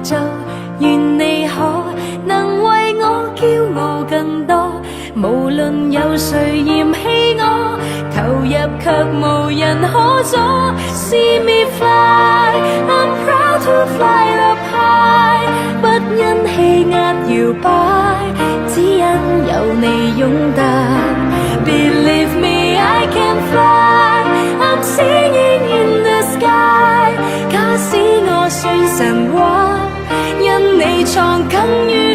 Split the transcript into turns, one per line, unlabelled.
就願你可能為我驕傲更多，無論有誰嫌棄我，投入卻無人可阻。See me fly, I'm proud to fly up high， 不因氣壓搖擺，只因有你擁戴。Believe me, I can fly, I'm singing in the sky。假使我算神話，因你創更遠。